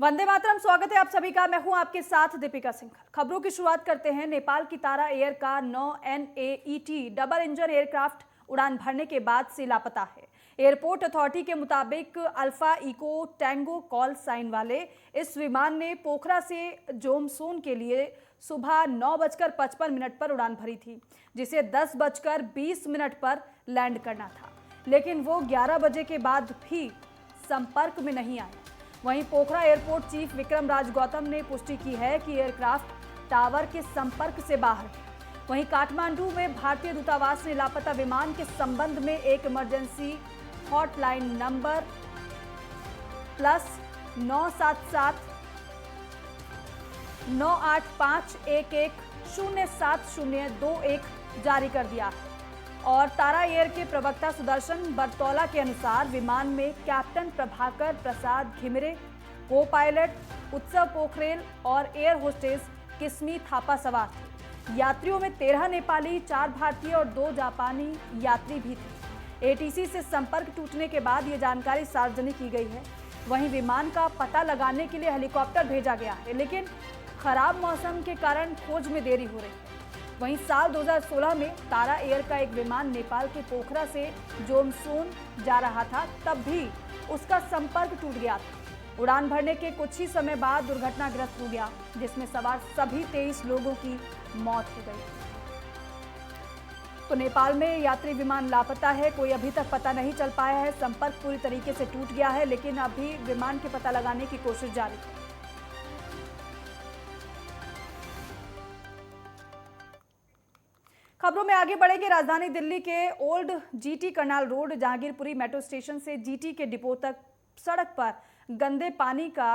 वंदे मातरम। स्वागत है आप सभी का। मैं हूं आपके साथ दीपिका सिंह। खबरों की शुरुआत करते हैं। नेपाल की तारा एयर का 9 NAET डबल इंजन एयरक्राफ्ट उड़ान भरने के बाद से लापता है। एयरपोर्ट अथॉरिटी के मुताबिक alpha echo tango call sign वाले इस विमान ने पोखरा से जोमसोन के लिए सुबह 9:55 पर उड़ान भरी थी, जिसे 10:20 पर लैंड करना था, लेकिन वो 11 बजे के बाद भी संपर्क में नहीं आया। वहीं पोखरा एयरपोर्ट चीफ विक्रम राज गौतम ने पुष्टि की है कि एयरक्राफ्ट टावर के संपर्क से बाहर है। वहीं काठमांडू में भारतीय दूतावास ने लापता विमान के संबंध में एक इमरजेंसी हॉटलाइन नंबर +977 985 1107 जारी कर दिया है। और तारा एयर के प्रवक्ता सुदर्शन बरतौला के अनुसार विमान में कैप्टन प्रभाकर प्रसाद घिमिरे, को पायलट उत्सव पोखरेल और एयर होस्टेस किस्मी थापा सवार थे। यात्रियों में 13 नेपाली, 4 भारतीय और 2 जापानी यात्री भी थे। ATC से संपर्क टूटने के बाद ये जानकारी सार्वजनिक की गई है। वहीं विमान का पता लगाने के लिए हेलीकॉप्टर भेजा गया है, लेकिन खराब मौसम के कारण खोज में देरी हो रही है। वहीं साल 2016 में तारा एयर का एक विमान नेपाल के पोखरा से जोमसोन जा रहा था, तब भी उसका संपर्क टूट गया था। उड़ान भरने के कुछ ही समय बाद दुर्घटनाग्रस्त हो गया, जिसमें सवार सभी 23 लोगों की मौत हो गई। तो नेपाल में यात्री विमान लापता है, कोई अभी तक पता नहीं चल पाया है। संपर्क पूरी तरीके से टूट गया है, लेकिन अभी विमान के पता लगाने की कोशिश जारी है। खबरों में आगे बढ़ेंगे। राजधानी दिल्ली के old GT Karnal road Jahangirpuri metro station से GT के डिपो तक सड़क पर गंदे पानी का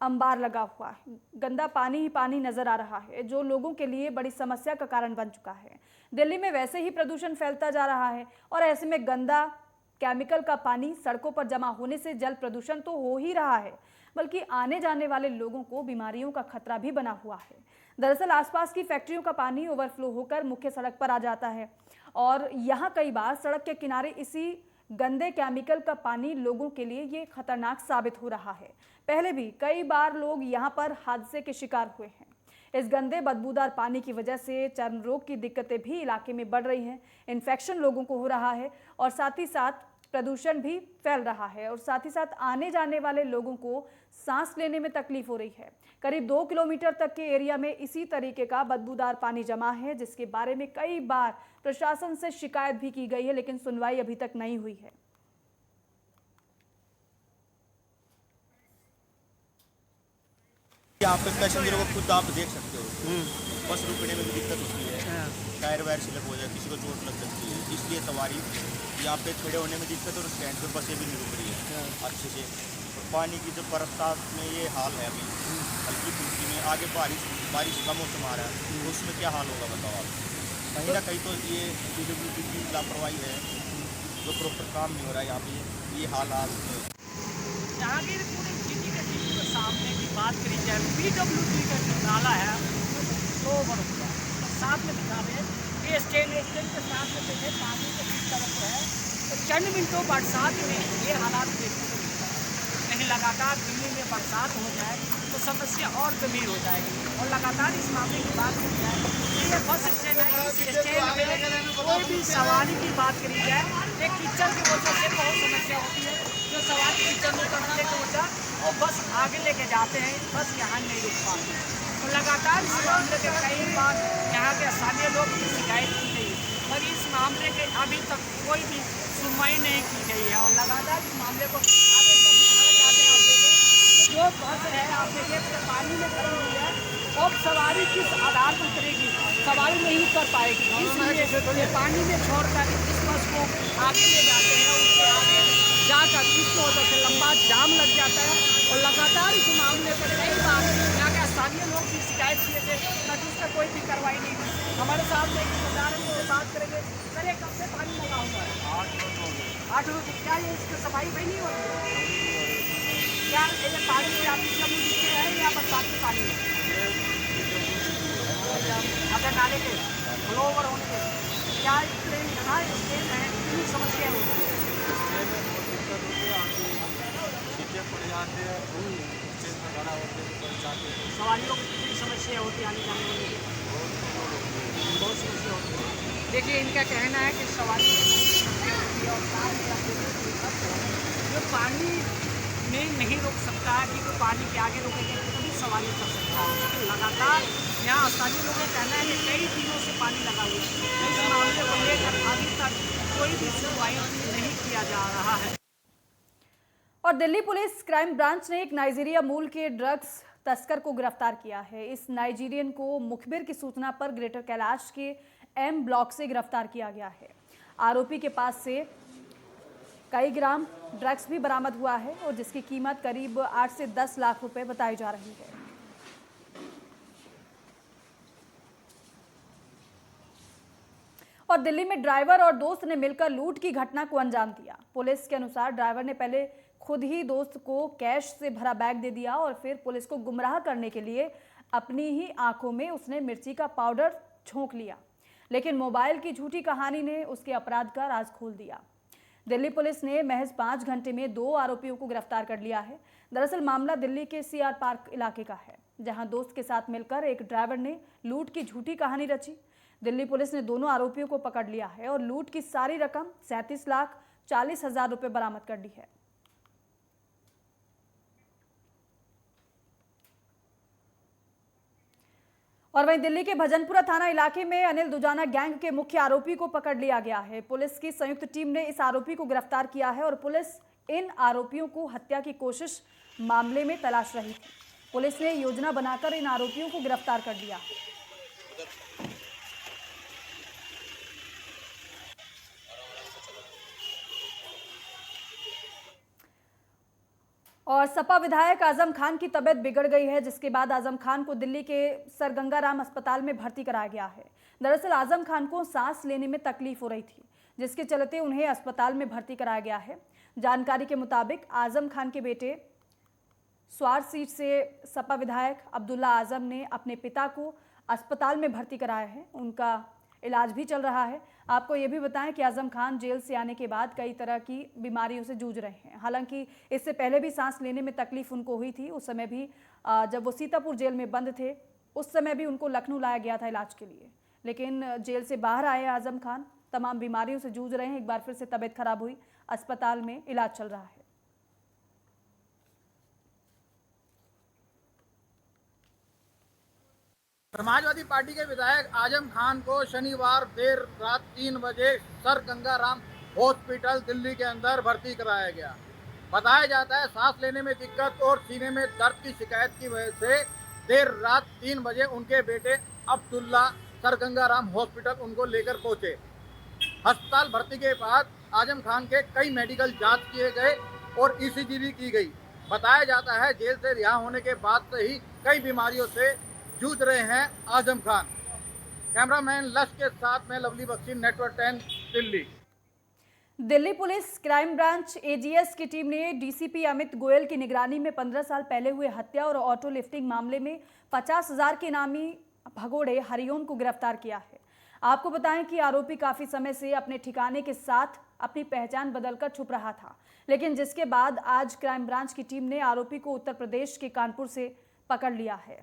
अंबार लगा हुआ है। गंदा पानी ही पानी नजर आ रहा है, जो लोगों के लिए बड़ी समस्या का कारण बन चुका है। दिल्ली में वैसे ही प्रदूषण फैलता जा रहा है और ऐसे में गंदा केमिकल का पानी सड़कों पर जमा होने से जल प्रदूषण तो हो ही रहा है, बल्कि आने जाने वाले लोगों को बीमारियों का खतरा भी बना हुआ है। दरअसल आसपास की फैक्ट्रियों का पानी ओवरफ्लो होकर मुख्य सड़क पर आ जाता है और यहाँ कई बार सड़क के किनारे इसी गंदे केमिकल का पानी लोगों के लिए ये खतरनाक साबित हो रहा है। पहले भी कई बार लोग यहाँ पर हादसे के शिकार हुए हैं। इस गंदे बदबूदार पानी की वजह से चर्म रोग की दिक्कतें भी इलाके में बढ़ रही हैं। इन्फेक्शन लोगों को हो रहा है और साथ ही साथ प्रदूषण भी फैल रहा है और साथ ही साथ आने जाने वाले लोगों को सांस लेने में तकलीफ हो रही है। करीब 2 किलोमीटर तक के एरिया में इसी तरीके का बदबूदार पानी जमा है, जिसके बारे में कई बार प्रशासन से शिकायत भी की गई है, लेकिन सुनवाई अभी तक नहीं हुई है। यहाँ पे पैसेंजरों को खुद आप देख सकते हो, बस रुकने में भी दिक्कत होती है, टायर वायर स्लिप हो जाए, किसी को चोट लग सकती है, इसलिए सवारी यहाँ पे खड़े होने में दिक्कत और स्टैंड पे बसें भी नहीं रुक रही है अच्छे से। और पानी की जो बरसात में ये हाल है अभी हल्की फुल्की में, आगे बारिश का मौसम आ रहा है तो उसमें क्या हाल होगा बताओ आप। कहीं ना कहीं तो ये PWD की लापरवाही है, जो प्रॉपर काम नहीं हो रहा है यहाँ पे, ये हालात जहांगीरपुरी GT के डिपो के सामने की बात करी जाए, PWD का जो नाला है वो ओवर हो गया। साथ में दिखा रहे ये स्टैंड के साथ में देखे पानी के बीच तरफ है, तो चंद मिनटों बरसात में ये हालात देखने को मिलता है। कहीं लगातार दिल्ली में बरसात हो जाए तो समस्या और गंभीर हो जाएगी। और लगातार इस मामले की बात की जाए तो ये बस स्टैंड है, इस स्टैंड में कोई भी सवारी की बात करी जाए, एक कीचड़ की वजह से बहुत समस्या होती है। जो सवारी कीचड़ में उतरने की वजह और बस आगे लेके जाते हैं, बस यहाँ नहीं रुक पाते। तो लगातार इस मामले के कई बार यहाँ के स्थानीय लोग की शिकायत की गई, और इस मामले के अभी तक कोई भी सुनवाई नहीं की गई है। और लगातार इस मामले को आगे तक दिखाना चाहते हैं। आप देखें जो बस है, आप देखिए पानी में खड़ी हुई है, अब सवारी किस आधार पर उतरेगी, सवारी नहीं उतर पाएगी, इसलिए पानी में छोड़कर इस बस को आगे ले जाते हैं। उसके आगे जाकर इसकी वजह से लंबा जाम लग जाता है। और लगातार इस मामले पर कई बार यहाँ के स्थानीय लोग भी शिकायत किए थे, बट उस पर कोई भी कार्रवाई नहीं हुई। हमारे साथ में किसान से बात करेंगे। सर ये कब से पानी लगा हुआ है? 8 रोज। क्या ये इसकी सफाई भी नहीं हो रही है? क्या ये पानी आप PWD के है या बरसात के पानी है? अच्छा, नाले के फ्लो ओवर होने के क्या यहाँ स्टेज है, कितनी समस्या होती है? पड़ जाते हैं, सवारियों को कितनी समस्या होती है आने जाने वाले की? बहुत समस्या होती है। देखिए इनका कहना है कि सवारी को बहुत समस्या होती है और कार में आप देखिए तो सब जो पानी में नहीं रोक सकता है कि वो पानी के आगे रोकेंगे तभी सवारी कर सकता है। क्योंकि लगातार यहाँ स्थानीय लोगों का कहना है कि कई दिनों से पानी लगा हुआ है। इस मामले को लेकर अभी तक कोई भी सुनवाई नहीं किया जा रहा है। और दिल्ली पुलिस क्राइम ब्रांच ने एक नाइजीरिया मूल के ड्रग्स तस्कर को गिरफ्तार किया है। इस नाइजीरियन को मुखबिर की सूचना पर ग्रेटर कैलाश के एम ब्लॉक से गिरफ्तार किया गया है। आरोपी के पास से कई ग्राम ड्रग्स भी बरामद हुआ है और जिसकी कीमत करीब 8 से 10 लाख रुपए बताई जा रही है। और दिल्ली में ड्राइवर और दोस्त ने मिलकर लूट की घटना को अंजाम दिया। पुलिस के अनुसार ड्राइवर ने पहले खुद ही दोस्त को कैश से भरा बैग दे दिया और फिर पुलिस को गुमराह करने के लिए अपनी ही आंखों में उसने मिर्ची का पाउडर झोंक लिया। लेकिन मोबाइल की झूठी कहानी ने उसके अपराध का राज खोल दिया। दिल्ली पुलिस ने महज 5 घंटे में 2 आरोपियों को गिरफ्तार कर लिया है। दरअसल मामला दिल्ली के सीआर पार्क इलाके का है, जहां दोस्त के साथ मिलकर एक ड्राइवर ने लूट की झूठी कहानी रची। दिल्ली पुलिस ने दोनों आरोपियों को पकड़ लिया है और लूट की सारी रकम 37,40,000 रुपए बरामद कर ली है। और वहीं दिल्ली के भजनपुरा थाना इलाके में अनिल दुजाना गैंग के मुख्य आरोपी को पकड़ लिया गया है। पुलिस की संयुक्त टीम ने इस आरोपी को गिरफ्तार किया है और पुलिस इन आरोपियों को हत्या की कोशिश मामले में तलाश रही थी। पुलिस ने योजना बनाकर इन आरोपियों को गिरफ्तार कर लिया है। और सपा विधायक आजम खान की तबीयत बिगड़ गई है, जिसके बाद आजम खान को दिल्ली के सर गंगा राम अस्पताल में भर्ती कराया गया है। दरअसल आजम खान को सांस लेने में तकलीफ हो रही थी, जिसके चलते उन्हें अस्पताल में भर्ती कराया गया है। जानकारी के मुताबिक आजम खान के बेटे स्वार सीट से सपा विधायक अब्दुल्ला आजम ने अपने पिता को अस्पताल में भर्ती कराया है। उनका इलाज भी चल रहा है। आपको ये भी बताएं कि आजम खान जेल से आने के बाद कई तरह की बीमारियों से जूझ रहे हैं। हालांकि इससे पहले भी सांस लेने में तकलीफ उनको हुई थी। उस समय भी जब वो सीतापुर जेल में बंद थे, उस समय भी उनको लखनऊ लाया गया था इलाज के लिए। लेकिन जेल से बाहर आए आजम खान तमाम बीमारियों से जूझ रहे हैं। एक बार फिर से तबीयत खराब हुई, अस्पताल में इलाज चल रहा है। समाजवादी पार्टी के विधायक आजम खान को शनिवार देर रात 3 बजे सर गंगा राम हॉस्पिटल दिल्ली के अंदर भर्ती कराया गया। बताया जाता है सांस लेने में दिक्कत और सीने में दर्द की शिकायत की वजह से देर रात 3 बजे उनके बेटे अब्दुल्ला सर गंगा राम हॉस्पिटल उनको लेकर पहुंचे। अस्पताल भर्ती के बाद आजम खान के कई मेडिकल जांच किए गए और ईसीजी भी की गई। बताया जाता है जेल से रिहा होने के बाद से ही कई बीमारियों से जूझ रहे हैं आजम खान। कैमरामैन लश के साथ में Lovely Bakshi, network 10 Delhi. Delhi police crime branch AGS की टीम ने डीसीपी अमित गोयल की निगरानी में 15 साल पहले हुए हत्या और ऑटो लिफ्टिंग मामले में 50,000 के इनामी भगोड़े हरिओम को गिरफ्तार किया है। आपको बताएं कि आरोपी काफी समय से अपने ठिकाने के साथ अपनी पहचान बदलकर छुप रहा था, लेकिन जिसके बाद आज क्राइम ब्रांच की टीम ने आरोपी को उत्तर प्रदेश के कानपुर से पकड़ लिया है।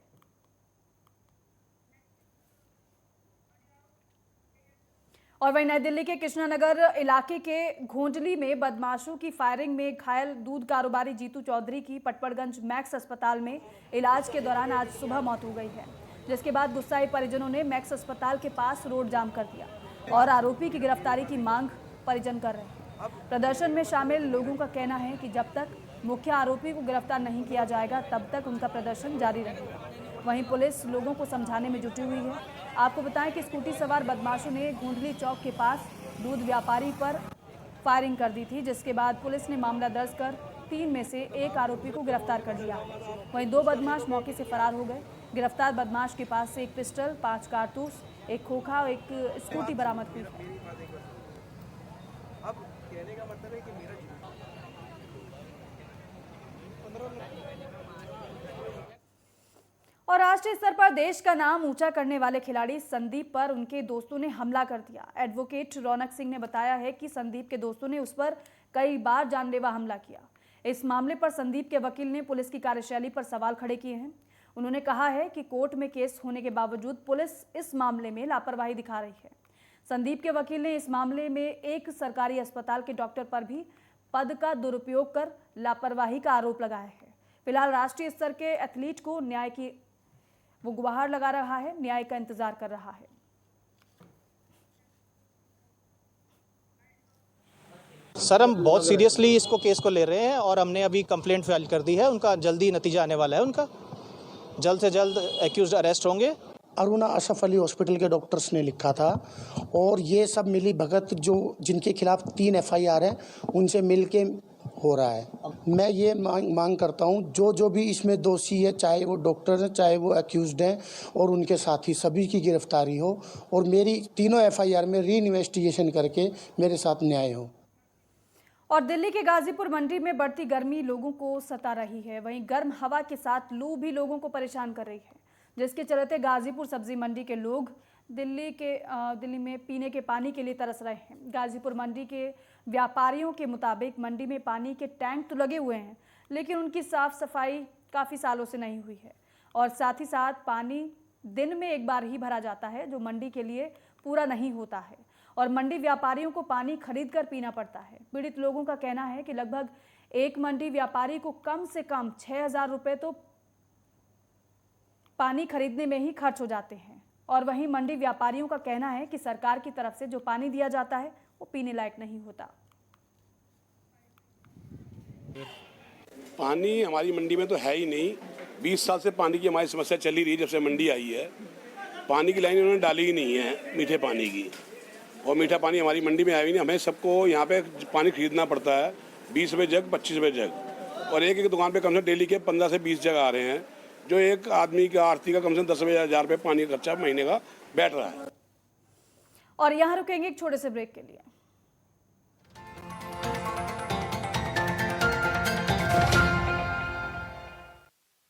और वहीं नई दिल्ली के कृष्णानगर इलाके के घोंडली में बदमाशों की फायरिंग में घायल दूध कारोबारी जीतू चौधरी की पटपड़गंज मैक्स अस्पताल में इलाज के दौरान आज सुबह मौत हो गई है, जिसके बाद गुस्साए परिजनों ने मैक्स अस्पताल के पास रोड जाम कर दिया और आरोपी की गिरफ्तारी की मांग परिजन कर रहे हैं। प्रदर्शन में शामिल लोगों का कहना है कि जब तक मुख्य आरोपी को गिरफ्तार नहीं किया जाएगा तब तक उनका प्रदर्शन जारी रहेगा। वहीं पुलिस लोगों को समझाने में जुटी हुई है। आपको बताएं कि स्कूटी सवार बदमाशों ने घोंडली चौक के पास दूध व्यापारी पर फायरिंग कर दी थी, जिसके बाद पुलिस ने मामला दर्ज कर 3 में से 1 आरोपी को गिरफ्तार कर लिया है। वहीं 2 बदमाश मौके से फरार हो गए। गिरफ्तार बदमाश के पास से 1 पिस्टल, 5 कारतूस, 1 खोखा और 1 स्कूटी बरामद हुई है। अब कहने का मतलब है कि मेरा और राष्ट्रीय स्तर पर देश का नाम ऊंचा करने वाले खिलाड़ी संदीप पर उनके दोस्तों ने हमला कर दिया। एडवोकेट रौनक सिंह ने बताया है कि संदीप के दोस्तों ने उस पर कई बार जानलेवा हमला किया। इस मामले पर संदीप के वकील ने पुलिस की कार्यशैली पर सवाल खड़े किए हैं। उन्होंने कहा है कि कोर्ट में केस होने के बावजूद पुलिस इस मामले में लापरवाही दिखा रही है। संदीप के वकील ने इस मामले में एक सरकारी अस्पताल के डॉक्टर पर भी पद का दुरुपयोग कर लापरवाही का आरोप लगाया है। फिलहाल राष्ट्रीय स्तर के एथलीट को न्याय की वो गुहार लगा रहा है, न्याय का इंतजार कर रहा है। सर, हम बहुत सीरियसली इसको केस को ले रहे हैं और हमने अभी कंप्लेंट फाइल कर दी है। उनका जल्दी नतीजा आने वाला है। उनका जल्द से जल्द एक्यूज्ड अरेस्ट होंगे। अरुणा अशरफ अली हॉस्पिटल के डॉक्टर्स ने लिखा था और ये सब मिली भगत जो जिनके खिलाफ 3 FIR है उनसे मिलके हो रहा है। मैं ये मांग करता हूँ जो भी इसमें दोषी है, चाहे वो डॉक्टर हैं चाहे वो एक्यूज्ड हैं और उनके साथी, सभी की गिरफ्तारी हो और मेरी तीनों FIR में री इन्वेस्टिगेशन करके मेरे साथ न्याय हो। और दिल्ली के गाजीपुर मंडी में बढ़ती गर्मी लोगों को सता रही है। वहीं गर्म हवा के साथ लू भी लोगों को परेशान कर रही है, जिसके चलते गाजीपुर सब्जी मंडी के लोग दिल्ली में पीने के पानी के लिए तरस रहे हैं। गाजीपुर मंडी के व्यापारियों के मुताबिक मंडी में पानी के टैंक तो लगे हुए हैं, लेकिन उनकी साफ सफाई काफ़ी सालों से नहीं हुई है और साथ ही साथ पानी दिन में एक बार ही भरा जाता है, जो मंडी के लिए पूरा नहीं होता है और मंडी व्यापारियों को पानी खरीद कर पीना पड़ता है। पीड़ित लोगों का कहना है कि लगभग एक मंडी व्यापारी को कम से कम 6,000 रुपये तो पानी खरीदने में ही खर्च हो जाते हैं और वहीं मंडी व्यापारियों का कहना है कि सरकार की तरफ से जो पानी दिया जाता है वो पीने लायक नहीं होता। पानी हमारी मंडी में तो है ही नहीं। 20 साल से पानी की हमारी समस्या चली रही है। जब से मंडी आई है पानी की लाइन उन्होंने डाली ही नहीं है, मीठे पानी की, और मीठा पानी हमारी मंडी में आया ही नहीं। हमें सबको यहाँ पे पानी खरीदना पड़ता है, 20 रुपये जग, 25 रुपये जग, और एक दुकान पे कम से कम डेली के 15 से 20 जग आ रहे हैं, जो एक आदमी का आरती का कम से कम 10,000 रुपये पानी का खर्चा महीने का बैठ रहा है। और यहाँ रुकेंगे एक छोटे से ब्रेक के लिए।